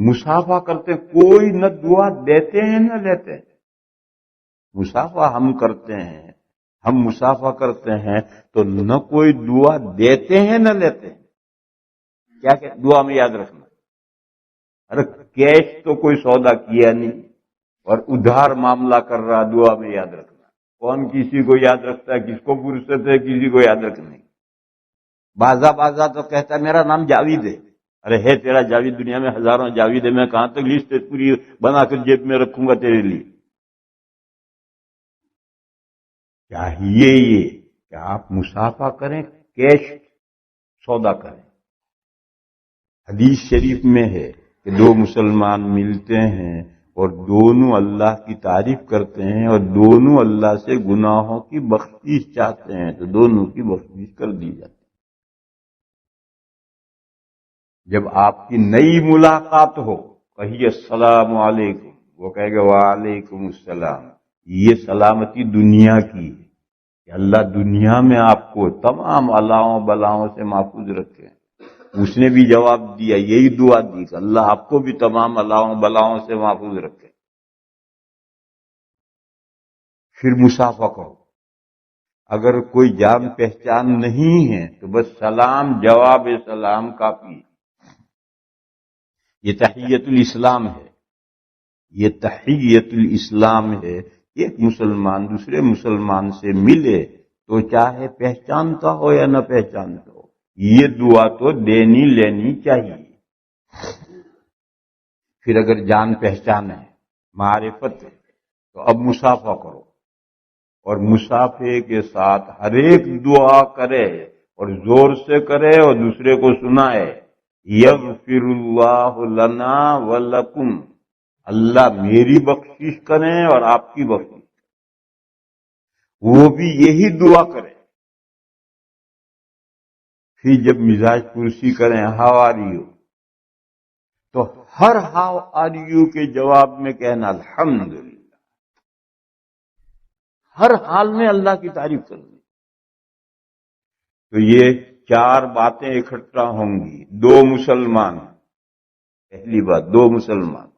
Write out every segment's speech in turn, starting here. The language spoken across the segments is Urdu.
مسافہ کرتے ہیں، کوئی نہ دعا دیتے ہیں نہ لیتے ہیں. مسافہ ہم کرتے ہیں، ہم مسافہ کرتے ہیں تو نہ کوئی دعا دیتے ہیں نہ لیتے ہیں. کیا کہ دعا میں یاد رکھنا، ارے کیش تو کوئی سودا کیا نہیں اور ادھار معاملہ کر رہا، دعا میں یاد رکھنا. کون کسی کو یاد رکھتا ہے؟ کس کو فرصت ہے کسی کو یاد رکھنے؟ بازا تو کہتا ہے میرا نام جاوید ہے. ارے ہے تیرا جاوید، دنیا میں ہزاروں جاوید ہے، میں کہاں تک لسٹ پوری بنا کر جیب میں رکھوں گا تیرے لیے؟ چاہیے یہ کہ آپ مسافہ کریں، کیش سودا کریں. حدیث شریف میں ہے کہ دو مسلمان ملتے ہیں اور دونوں اللہ کی تعریف کرتے ہیں اور دونوں اللہ سے گناہوں کی بخشش چاہتے ہیں تو دونوں کی بخشش کر دی جاتی ہے. جب آپ کی نئی ملاقات ہو کہیے السلام علیکم، وہ کہے گا وعلیکم السلام. یہ سلامتی دنیا کی ہے کہ اللہ دنیا میں آپ کو تمام الاؤں بلاؤں سے محفوظ رکھے. اس نے بھی جواب دیا، یہی دعا دی کہ اللہ آپ کو بھی تمام الاؤں بلاؤں سے محفوظ رکھے. پھر مسافہ کرو. اگر کوئی جان پہچان نہیں ہے تو بس سلام جواب سلام کافی. یہ تحیت الاسلام ہے، یہ تحیت الاسلام ہے. ایک مسلمان دوسرے مسلمان سے ملے تو چاہے پہچانتا ہو یا نہ پہچانتا ہو، یہ دعا تو دینی لینی چاہیے. پھر اگر جان پہچان ہے، معرفت ہے، تو اب مسافہ کرو اور مسافے کے ساتھ ہر ایک دعا کرے اور زور سے کرے اور دوسرے کو سنائے. یغفر اللہ لنا ولکم، اللہ میری بخشش کریں اور آپ کی بخشش. وہ بھی یہی دعا کرے. پھر جب مزاج پرسی کریں ہاؤ آر یو، تو ہر ہاؤ آر یو کے جواب میں کہنا الحمدللہ. ہر حال میں اللہ کی تعریف کرنی. تو یہ چار باتیں اکٹھا ہوں گی. دو مسلمان، پہلی بات دو مسلمان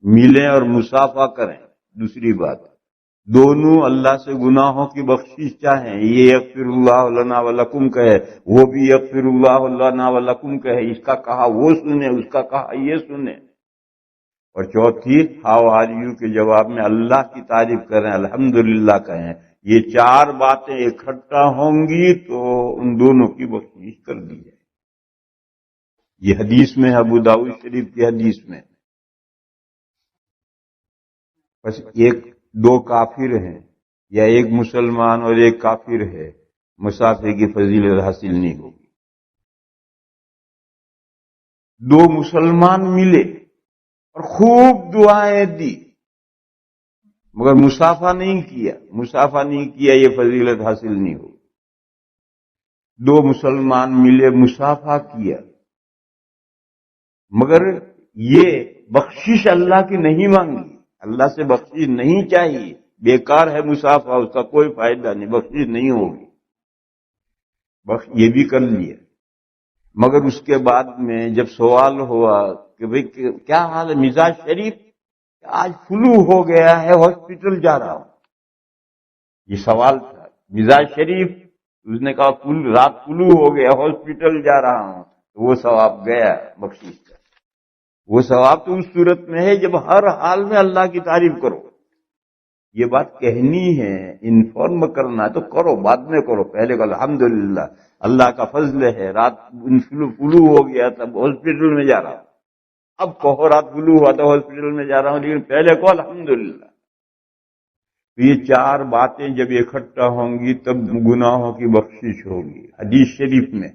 ملیں اور مسافہ کریں. دوسری بات دونوں اللہ سے گناہوں کی بخشش چاہیں، یہ یغفر اللہ لنا ولکم کہے، وہ بھی یغفر اللہ لنا ولکم کہے. اس کا کہا وہ سنے، اس کا کہا یہ سنے. اور چوتھی ہاؤ آر یو کے جواب میں اللہ کی تعریف کریں، الحمدللہ کہیں. یہ چار باتیں اکٹھا ہوں گی تو ان دونوں کی بخشش کر دی جائے. یہ حدیث میں ابو داؤد شریف کی حدیث میں. بس ایک دو کافر ہیں یا ایک مسلمان اور ایک کافر ہے، مسافے کی فضیلت حاصل نہیں ہوگی. دو مسلمان ملے اور خوب دعائیں دی مگر مسافہ نہیں کیا، یہ فضیلت حاصل نہیں ہوگی. دو مسلمان ملے، مسافہ کیا مگر یہ بخشش اللہ کی نہیں مانگی، اللہ سے بخشش نہیں چاہیے، بیکار ہے مسافہ، اس کا کوئی فائدہ نہیں، بخشش نہیں ہوگی. یہ بھی کر لیا مگر اس کے بعد میں جب سوال ہوا کہ بھئی کیا حال ہے مزاج شریف، آج فلو ہو گیا ہے ہاسپٹل جا رہا ہوں. یہ سوال تھا. مزاج شریف، اس نے کہا رات فلو ہو گیا ہاسپٹل جا رہا ہوں، تو وہ ثواب گیا بخشش کا. وہ ثواب تو اس صورت میں ہے جب ہر حال میں اللہ کی تعریف کرو. یہ بات کہنی ہے، انفارم کرنا ہے تو کرو، بعد میں کرو. پہلے کہ الحمدللہ اللہ کا فضل ہے، رات فلو ہو گیا تھا ہاسپٹل میں جا رہا ہوں. اب کہو رات فلو ہوا تھا ہاسپٹل میں جا رہا ہوں، لیکن پہلے کہو الحمدللہ. تو یہ چار باتیں جب اکٹھا ہوں گی تب گناہوں کی بخشش ہوگی. حدیث شریف میں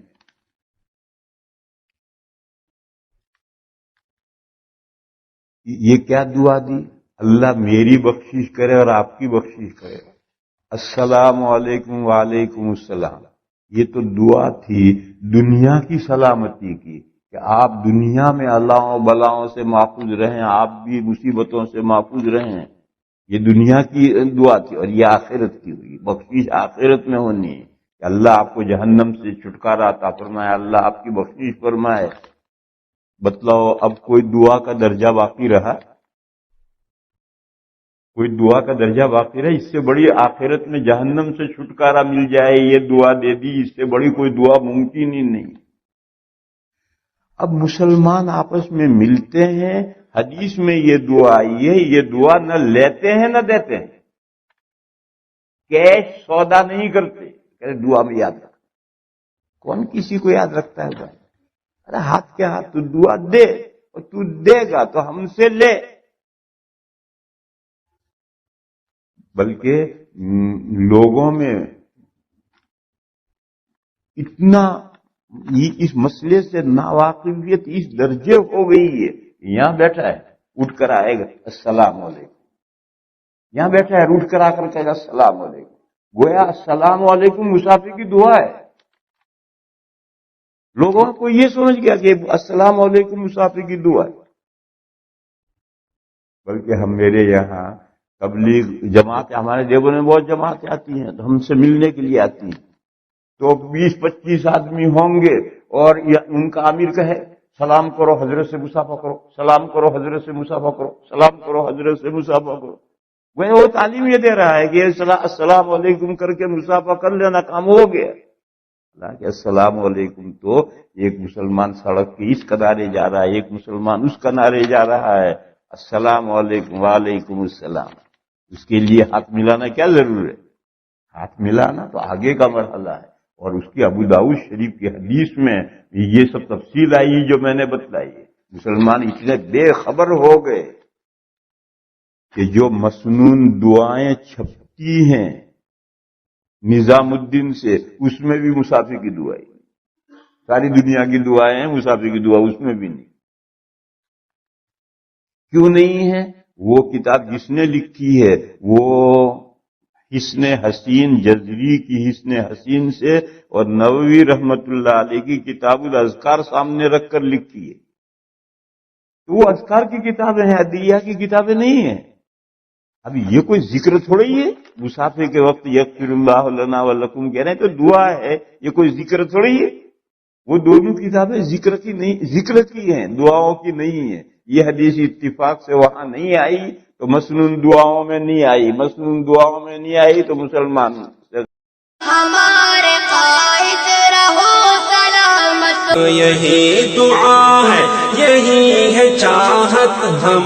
یہ کیا دعا دی؟ اللہ میری بخشش کرے اور آپ کی بخشش کرے. السلام علیکم وعلیکم السلام. یہ تو دعا تھی دنیا کی سلامتی کی کہ آپ دنیا میں الاؤں بلاؤں سے محفوظ رہیں، آپ بھی مصیبتوں سے محفوظ رہیں. یہ دنیا کی دعا تھی. اور یہ آخرت کی ہوئی بخشش، آخرت میں ہونی ہے کہ اللہ آپ کو جہنم سے چھٹکارا عطا فرمائے، اللہ آپ کی بخشش فرمائے. بتلاؤ اب کوئی دعا کا درجہ باقی رہا؟ کوئی دعا کا درجہ باقی رہا؟ اس سے بڑی آخرت میں جہنم سے چھٹکارا مل جائے یہ دعا دے دی، اس سے بڑی کوئی دعا ممکن ہی نہیں۔ اب مسلمان آپس میں ملتے ہیں، حدیث میں یہ دعا آئی ہے، یہ دعا نہ لیتے ہیں نہ دیتے ہیں، کیش سودا نہیں کرتے کہ دعا میں یاد رکھ۔ کون کسی کو یاد رکھتا ہے بھائی؟ ارے ہاتھ کے ہاتھ تو دعا دے، اور تو دے گا تو ہم سے لے۔ بلکہ لوگوں میں اتنا اس مسئلے سے ناواقفیت اس درجے ہو گئی ہے، یہاں بیٹھا ہے اٹھ کر آئے گا السلام علیکم، یہاں بیٹھا ہے اٹھ کر آ کر کہے گا السلام علیکم، گویا السلام علیکم مسافر کی دعا ہے۔ لوگوں کو یہ سمجھ گیا کہ السلام علیکم مسافر کی دعا ہے۔ بلکہ ہم میرے یہاں تبلیغ جماعت، ہمارے دیوبند میں بہت جماعتیں آتی ہیں تو ہم سے ملنے کے لیے آتی ہیں، تو 20-25 آدمی ہوں گے اور ان کا امیر کہے سلام کرو حضرت سے مصافحہ کرو، سلام کرو حضرت سے مصافحہ کرو، سلام کرو حضرت سے مصافحہ کرو۔ وہ تعلیم یہ دے رہا ہے کہ السلام علیکم کر کے مصافحہ کر لینا، کام ہو گیا۔ حالانکہ السلام علیکم تو ایک مسلمان سڑک کے اس کنارے جا رہا ہے، ایک مسلمان اس کنارے جا رہا ہے، السلام علیکم وعلیکم السلام، اس کے لیے ہاتھ ملانا کیا ضرور ہے؟ ہاتھ ملانا تو آگے کا مرحلہ ہے۔ اور اس کی ابو داؤد شریف کی حدیث میں یہ سب تفصیل آئی جو میں نے بتلائی ہے۔ مسلمان اتنے بے خبر ہو گئے کہ جو مسنون دعائیں چھپتی ہیں نظام الدین سے، اس میں بھی مسافر کی دعا ہے۔ ساری دنیا کی دعائیں ہیں، مسافر کی دعا اس میں بھی نہیں۔ کیوں نہیں ہے؟ وہ کتاب جس نے لکھی ہے وہ حسن حسین جزری کی حسن حسین سے اور نووی رحمت اللہ علیہ کی کتاب الاذکار سامنے رکھ کر لکھی ہے، تو وہ اذکار کی کتابیں ہیں، ادعیہ کی کتابیں نہیں ہیں۔ اب یہ کوئی ذکر تھوڑی ہے، مسافر کے وقت یغفر اللہ لنا ولکم کہہ رہے ہیں تو دعا ہے، یہ کوئی ذکر تھوڑی ہے۔ وہ دونوں کتابیں ذکر کی نہیں، ذکر کی ہیں، دعاؤں کی نہیں ہیں۔ یہ حدیث اتفاق سے وہاں نہیں آئی تو مسنون دعاؤں میں نہیں آئی، مسنون دعاؤں میں نہیں آئی تو مسلمان ہمارے قائد رہو سلامت، یہی دعا ہے، یہی ہے چاہت ہم